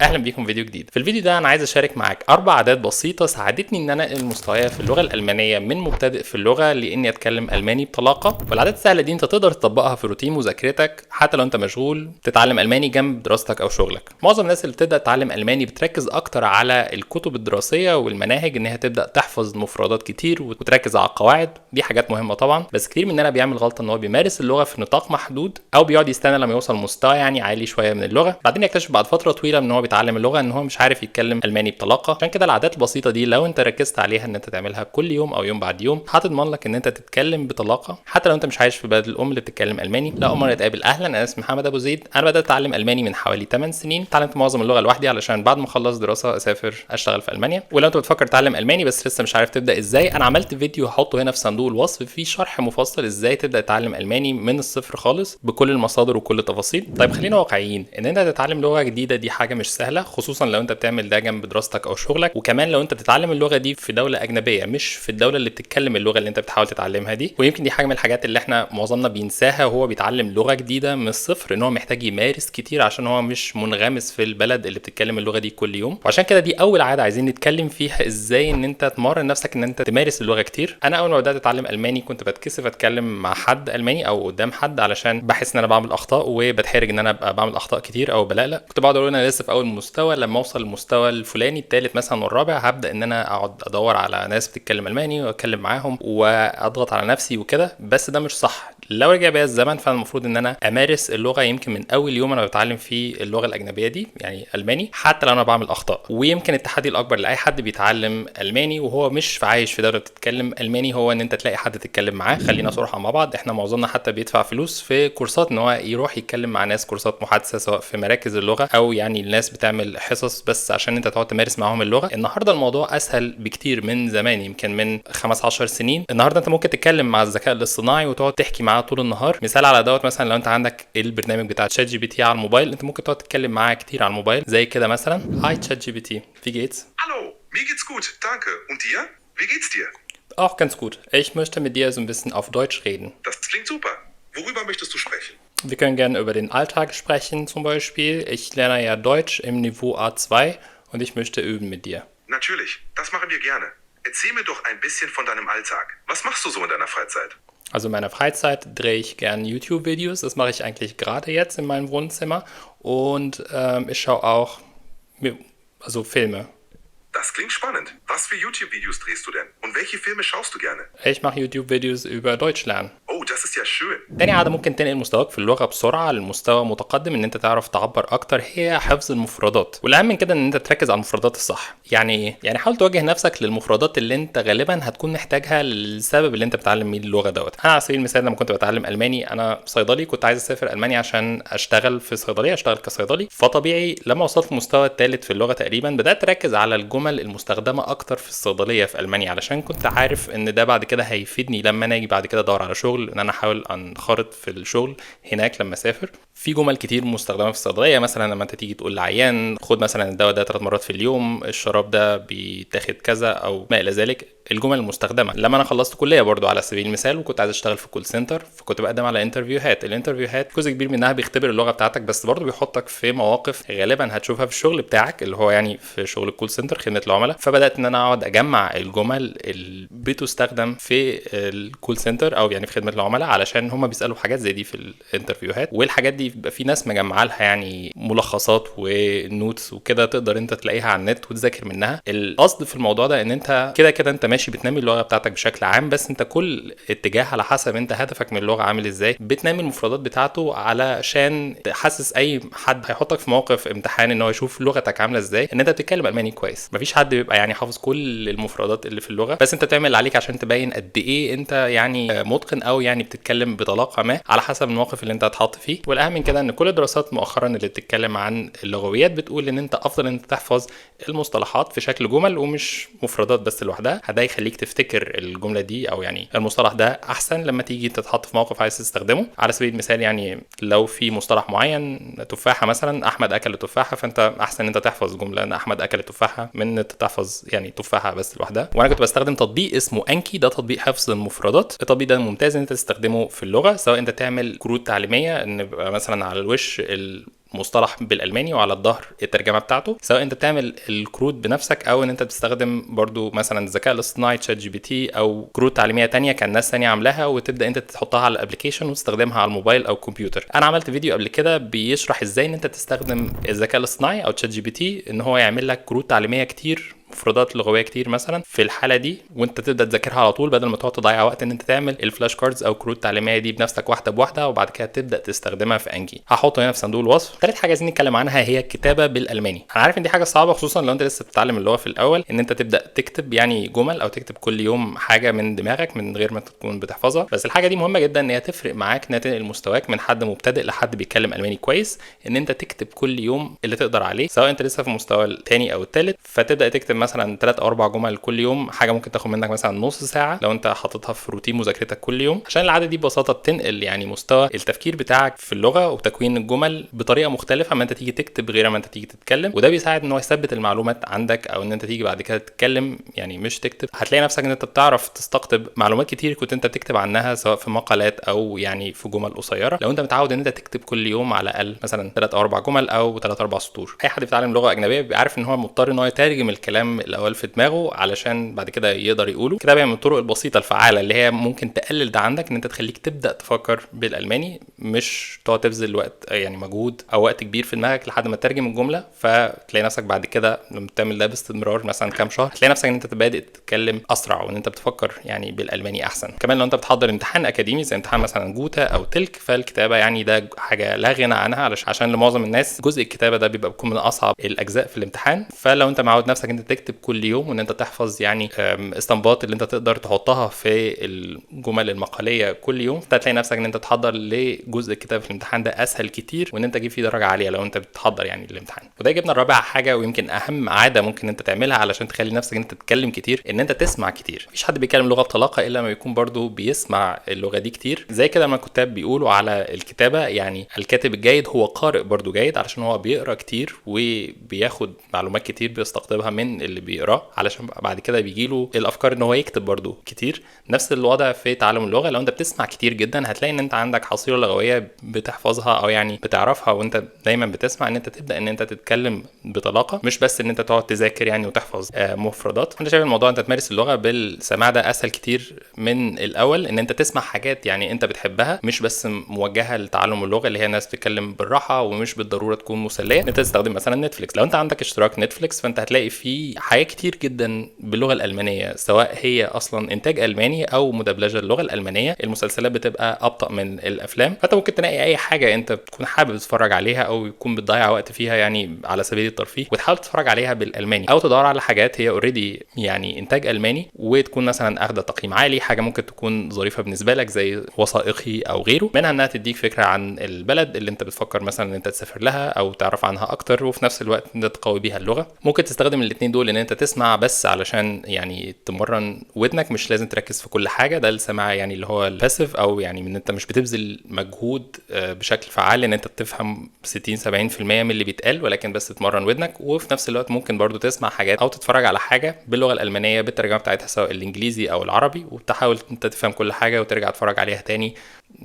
اهلا بيكم فيديو جديد. في الفيديو ده انا عايز اشارك معاك 4 عادات بسيطه ساعدتني ان انا انقل مستواي في اللغه الالمانيه من مبتدئ في اللغه لاني اتكلم الماني بطلاقه. والعادات السهله دي انت تقدر تطبقها في روتين مذاكرتك حتى لو انت مشغول تتعلم الماني جنب دراستك او شغلك. معظم الناس اللي بتبدا تتعلم الماني بتركز اكتر على الكتب الدراسيه والمناهج، انها تبدا تحفظ مفردات كتير وتركز على القواعد. دي حاجات مهمه طبعا، بس كتير مننا بيعمل غلطه ان هو بيمارس اللغه في نطاق محدود او بيقعد يستنى لما يوصل مستوى يعني عالي شويه من اللغه، بعدين يكتشف بعد فتره طويله ان هو بيتعلم اللغه ان هو مش عارف يتكلم الماني بطلاقه. عشان كده العادات البسيطه دي لو انت ركزت عليها ان انت تعملها كل يوم او يوم بعد يوم هتضمن لك ان انت تتكلم بطلاقه حتى لو انت مش عايش في بلد الام اللي بتتكلم الماني. لا اول مره نتقابل، اهلا، انا اسمي محمد ابو زيد. انا بدات اتعلم الماني من حوالي 8 سنين، اتعلمت معظم اللغه لوحدي علشان بعد ما اخلص دراسه اسافر اشتغل في المانيا. ولو انت بتفكر تتعلم الماني بس لسه مش عارف تبدا ازاي، انا عملت فيديو هحطه هنا في صندوق الوصف فيه شرح مفصل ازاي تبدا تتعلم الماني من الصفر خالص بكل المصادر وكل التفاصيل. طيب خلينا واقعيين، ان انت تتعلم لغه جديده دي حاجه مش سهله، خصوصا لو انت بتعمل ده جنب دراستك او شغلك، وكمان لو انت بتتعلم اللغه دي في دوله اجنبيه مش في الدوله اللي بتتكلم اللغه اللي انت بتحاول تتعلمها دي. ويمكن دي حاجه من الحاجات اللي احنا معظمنا بينساها وهو بيتعلم لغه جديده من الصفر، ان هو محتاج يمارس كتير عشان هو مش منغمس في البلد اللي بتتكلم اللغه دي كل يوم. وعشان كده دي اول عاده عايزين نتكلم فيها، ازاي ان انت تمرن نفسك ان انت تمارس اللغه كتير. انا اول ما بدات اتعلم الماني كنت بتكسف اتكلم مع حد الماني او قدام حد علشان بحس ان انا بعمل اخطاء وبتحرج ان انا ابقى بعمل اخطاء كتير او بلقلق. كنت بقعد اقول انا لسه في اول مستوى، لما اوصل للمستوى الفلاني الثالث مثلا والرابع هبدا ان انا اقعد ادور على ناس بتتكلم الماني واتكلم معاهم واضغط على نفسي وكده. بس ده مش صح. لو رجع بيا الزمن فانا المفروض ان انا امارس اللغه يمكن من اول يوم انا بتعلم فيه اللغه الاجنبيه دي يعني الماني، حتى لو انا بعمل اخطاء. ويمكن التحدي الاكبر لاي حد بيتعلم الماني وهو مش عايش في دوله بتتكلم الماني هو ان انت تلاقي حد تتكلم معاه. خلينا صراحه مع بعض، احنا معظمنا حتى بيدفع فلوس في كورسات ان هو يروح يتكلم مع ناس، كورسات محادثه سواء في مراكز اللغه او يعني الناس بتعمل حصص بس عشان انت تقعد تمارس معاهم اللغه. النهارده الموضوع اسهل بكتير من زمان، يمكن من 15 سنين. النهارده انت ممكن تتكلم مع الذكاء الاصطناعي وتقعد تحكي معاه طول النهار. مثال على دوت، مثلا لو انت عندك البرنامج بتاع تشات جي بي تي على الموبايل، انت ممكن تقعد تتكلم معاه كتير على الموبايل زي كده مثلا: هاي تشات جي بي تي, wie geht's? Hallo, mir geht's gut, danke. Und dir? Wie geht's dir? Auch ganz gut. Ich möchte mit dir so ein bisschen auf Deutsch reden. Das klingt super. Worüber möchtest du sprechen? Wir können gerne über den Alltag sprechen zum Beispiel. Ich lerne ja Deutsch im Niveau A2 und ich möchte üben mit dir. Natürlich, das machen wir gerne. Erzähl mir doch ein bisschen von deinem Alltag. Was machst du so in deiner Freizeit? Also in meiner Freizeit drehe ich gerne YouTube-Videos. Das mache ich eigentlich gerade jetzt in meinem Wohnzimmer. Und ich schaue auch Filme. Das klingt spannend. Was für YouTube-Videos drehst du denn? Und welche Filme schaust du gerne? Ich mache YouTube-Videos über Deutsch lernen. Oh, das ist ja schön. تاني عادة ممكن تنقل مستواك في اللغة بسرعة لمستوى متقدم ان انت تعرف تعبر اكتر هي حفظ المفردات. والاهم من كده ان انت تركز على المفردات الصح. يعني ايه؟ يعني حاول توجه نفسك للمفردات اللي انت غالبا هتكون محتاجها للسبب اللي انت بتتعلم بيه اللغة دوت. انا على سبيل المثال لما كنت بتعلم الماني، انا صيدلي، كنت عايز اسافر المانيا عشان اشتغل في صيدلية، اشتغل كصيدلي. فطبيعي لما وصلت المستوى الثالث في اللغة تقريبا بدأت اركز على الجمل المستخدمة اكتر في الصيدلية في المانيا، علشان كنت عارف ان ده بعد كده هيفيدني لما انا اجي بعد كده ادور على شغل، ان انا احاول انخرط في الشغل هناك لما اسافر. في جمل كتير مستخدمه في الصيدليه، مثلا لما انت تيجي تقول لعيان خد مثلا الدواء ده 3 مرات في اليوم، الشراب ده بيتاخد كذا او ما الى ذلك، الجمل المستخدمه. لما انا خلصت كليه برضو على سبيل المثال وكنت عايز اشتغل في كول سنتر، فكنت بقدم على الانترفيوهات جزء كبير منها بيختبر اللغه بتاعتك، بس برضو بيحطك في مواقف غالبا هتشوفها في الشغل بتاعك اللي هو يعني في شغل الكول سنتر خدمه العملاء. فبدات ان انا اقعد اجمع الجمل اللي بتستخدم في الكول سنتر او يعني في خدمه العملاء، علشان هم بيسالوا حاجات زي دي في الانترفيوهات. والحاجات دي بيبقى في ناس مجمعه لها يعني ملخصات ونوتس وكده، تقدر انت تلاقيها على النت وتذاكر منها. القصد في الموضوع ده ان انت كده انت ماشي بتنمي اللغه بتاعتك بشكل عام، بس انت كل اتجاه على حسب انت هدفك من اللغه عامل ازاي بتنمي المفردات بتاعته، علشان تحسس اي حد هيحطك في موقف امتحان ان هو يشوف لغتك عامله ازاي ان انت بتتكلم الماني كويس. مفيش حد بيبقى يعني حافظ كل المفردات اللي في اللغه، بس انت تعمل اللي عليك عشان تبين قد ايه انت يعني متقن او يعني بتتكلم بطلاقه ما على حسب الموقف اللي انت هتحط فيه. والاهم من كده ان كل الدراسات مؤخرا اللي بتتكلم عن اللغويات بتقول ان انت افضل ان انت تحفظ المصطلحات في شكل جمل ومش مفردات بس لوحدها. ده يخليك تفتكر الجمله دي او يعني المصطلح ده احسن لما تيجي تتحط في موقف عايز تستخدمه. على سبيل المثال يعني لو في مصطلح معين، تفاحه مثلا، احمد اكل تفاحه، فانت احسن ان انت تحفظ جمله ان احمد اكل تفاحه من ان انت تحفظ يعني تفاحه بس لوحدها. وانا كنت بستخدم تطبيق اسمه انكي، ده تطبيق حفظ المفردات. التطبيق ده ممتاز ان انت تستخدمه في اللغه، سواء انت تعمل كروت تعليميه ان يبقى مثلا على الوش مصطلح بالالماني وعلى الظهر الترجمه بتاعته، سواء انت بتعمل الكروت بنفسك او ان انت بتستخدم برضو مثلا الذكاء الاصطناعي تشات جي بي تي او كروت تعليميه تانية كان ناس تانية عاملاها، وتبدا انت تحطها على الابلكيشن وتستخدمها على الموبايل او الكمبيوتر. انا عملت فيديو قبل كده بيشرح ازاي ان انت تستخدم الذكاء الاصطناعي او تشات جي بي تي ان هو يعمل لك كروت تعليميه كتير، مفردات لغويه كتير مثلا في الحاله دي، وانت تبدا تذاكرها على طول بدل ما تقعد تضيع وقت ان انت تعمل الفلاش كاردز او كروت تعليميه دي بنفسك واحده بواحده وبعد كده تبدا تستخدمها في انجي. هحطه هنا في صندوق الوصف. ثالث حاجه عايزين نتكلم عنها هي الكتابه بالالماني. انا عارف ان دي حاجه صعبه خصوصا لو انت لسه بتتعلم اللغه في الاول، ان انت تبدا تكتب يعني جمل او تكتب كل يوم حاجه من دماغك من غير ما تكون بتحفظها، بس الحاجه دي مهمه جدا ان هي تفرق معاك انها تنقل مستواك من حد مبتدئ لحد بيتكلم الماني كويس، ان انت تكتب كل يوم اللي تقدر عليه، سواء انت لسه في المستوى الثاني او الثالث، فتبدا تكتب مثلا 3 او 4 جمل كل يوم، حاجه ممكن تاخد منك مثلا نص ساعه لو انت حاططها في روتين مذاكرتك كل يوم، عشان العاده دي ببساطه بتنقل يعني مستوى التفكير بتاعك في اللغه وتكوين الجمل بطريقه مختلفه ما انت تيجي تكتب غير ما انت تيجي تتكلم، وده بيساعد ان هو يثبت المعلومات عندك، او ان انت تيجي بعد كده تتكلم يعني مش تكتب. هتلاقي نفسك ان انت بتعرف تستقطب معلومات كتير كنت انت بتكتب عنها سواء في مقالات او يعني في جمل قصيره، لو انت متعود ان انت تكتب كل يوم على الاقل مثلا 3 او 4 جمل او 3 4 سطور. اي حد بيتعلم لغه اجنبيه بيبقى عارف ان هو مضطر ان هو يترجم الكلام الاول في دماغه علشان بعد كده يقدر يقوله. كده من الطرق البسيطه الفعاله اللي هي ممكن تقلل ده عندك، ان انت تخليك تبدا تفكر بالالماني، مش تقعد تبذل وقت يعني مجهود او وقت كبير في دماغك لحد ما تترجم الجمله، فتلاقي نفسك بعد كده لما تعمل ده باستمرار مثلا كام شهر هتلاقي نفسك ان انت بادئ تتكلم اسرع وان انت بتفكر يعني بالالماني احسن. كمان لو انت بتحضر امتحان اكاديمي زي امتحان مثلا جوتا او تلك، فالكتابه يعني ده حاجه لا غنى عنها، عشان لمعظم الناس جزء الكتابه ده بيبقى بيكون من اصعب الاجزاء في الامتحان. فلو انت معود نفسك انت تكتب كل يوم وان انت تحفظ يعني استنباط اللي انت تقدر تحطها في الجمل المقاليه كل يوم، هتلاقي نفسك ان انت تحضر لجزء الكتابه في الامتحان ده اسهل كتير وان انت تجيب فيه درجه عاليه لو انت بتحضر يعني الامتحان. وده جبنا الرابع حاجه ويمكن اهم عاده ممكن انت تعملها علشان تخلي نفسك انت تتكلم كتير، ان انت تسمع كتير. مفيش حد بيتكلم لغه بطلاقه الا ما يكون برضو بيسمع اللغه دي كتير. زي كده لما الكتاب بيقولوا على الكتابه يعني الكاتب الجيد هو قارئ برضو جيد، علشان هو بيقرا كتير وبياخد معلومات كتير بيستقطبها من اللي بيقراه، علشان بعد كده بيجيله الافكار ان هو يكتب برضو كتير. نفس الوضع في تعلم اللغه، لو انت بتسمع كتير جدا هتلاقي ان انت عندك حصيله لغويه بتحفظها او يعني بتعرفها وانت دايما بتسمع، ان انت تبدا ان انت تتكلم بطلاقه، مش بس ان انت تقعد تذاكر يعني وتحفظ مفردات. انا شايف الموضوع انت تمارس اللغه بالسماع ده اسهل كتير من الاول، ان انت تسمع حاجات يعني انت بتحبها مش بس موجهه لتعلم اللغه اللي هي ناس بتتكلم بالراحه ومش بالضروره تكون مسليه. انت تستخدم مثلا نتفليكس، لو انت عندك اشتراك نتفليكس فانت هتلاقي فيه حاجات كتير جدا باللغه الالمانيه، سواء هي اصلا انتاج الماني او مدبلجه اللغه الالمانيه. المسلسلات بتبقى ابطا من الافلام، فانت ممكن تلاقي اي حاجه انت بتكون حابب تتفرج عليها او يكون بتضيع وقت فيها يعني على سبيل الترفيه وتحاول تتفرج عليها بالالماني، او تدور على حاجات هي اوريدي يعني انتاج الماني وتكون مثلا اخده تقييم عالي، حاجه ممكن تكون ظريفه بالنسبه لك زي وثائقي او غيره، منها انها تديك فكره عن البلد اللي انت بتفكر مثلا ان انت تسافر لها او تعرف عنها اكتر، وفي نفس الوقت انت تقوي بيها اللغه. ممكن تستخدم الاثنين دول ان انت تسمع بس علشان يعني تمرن ودنك، مش لازم تركز في كل حاجه، ده السماع يعني اللي هو الباسيف، او يعني ان انت مش بتبذل مجهود بشكل فعال ان انت تفهم 60 70% من اللي بيتقال، ولكن بس تمرن ودنك. وفي نفس الوقت ممكن برضو تسمع حاجات او تتفرج على حاجه باللغه الالمانيه بالترجمه بتاعتها سواء الانجليزي او العربي، وتحاول انت تفهم كل حاجه وترجع تتفرج عليها تاني،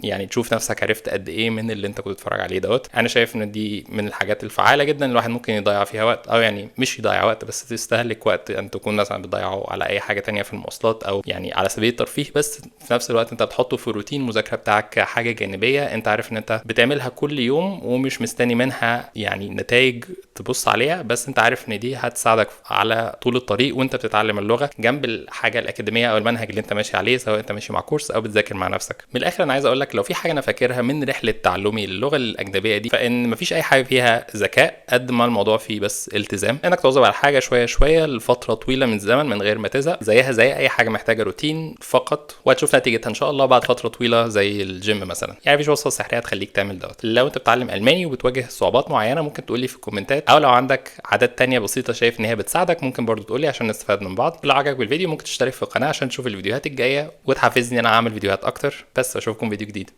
يعني تشوف نفسك عرفت قد ايه من اللي انت كنت بتتفرج عليه دوت. انا شايف ان دي من الحاجات الفعاله جدا الواحد ممكن يضيع فيها وقت، او يعني مش يضيع وقت بس تستهلك وقت ان تكون مثلا بتضيعه على اي حاجه تانية في المواصلات او يعني على سبيل الترفيه، بس في نفس الوقت انت بتحطه في روتين مذاكره بتاعك حاجه جانبيه انت عارف ان انت بتعملها كل يوم ومش مستني منها يعني نتائج تبص عليها، بس انت عارف ان دي هتساعدك على طول الطريق وانت بتتعلم اللغه جنب الحاجه الاكاديميه او المنهج اللي انت ماشي عليه، سواء انت ماشي مع كورس او بتذاكر مع نفسك. من الاخر انا عايز اقول لك لو في حاجه انا فاكرها من رحله تعلمي للغه الاجنبيه دي، فان مفيش اي حاجه فيها ذكاء قد ما الموضوع فيه بس التزام، انك تواظب على حاجه شويه شويه لفتره طويله من الزمن من غير ما تزهق. زيها زي اي حاجه محتاجه روتين فقط، وهتشوف نتيجتها ان شاء الله بعد فتره طويله زي الجيم مثلا. يعني مفيش وصفه سحريه تخليك تعمل دوت. لو انت بتتعلم الماني وبتواجه صعوبات معينه ممكن تقول لي في الكومنتات، او لو عندك عادات تانية بسيطه شايف ان هي بتساعدك ممكن برضو تقول لي عشان نستفاد من بعض. لو عجبك الفيديو ممكن تشترك في القناه عشان تشوف الفيديوهات الجايه وتحفزني انا اعمل فيديوهات اكتر. بس اشوفكم فيديو جديد.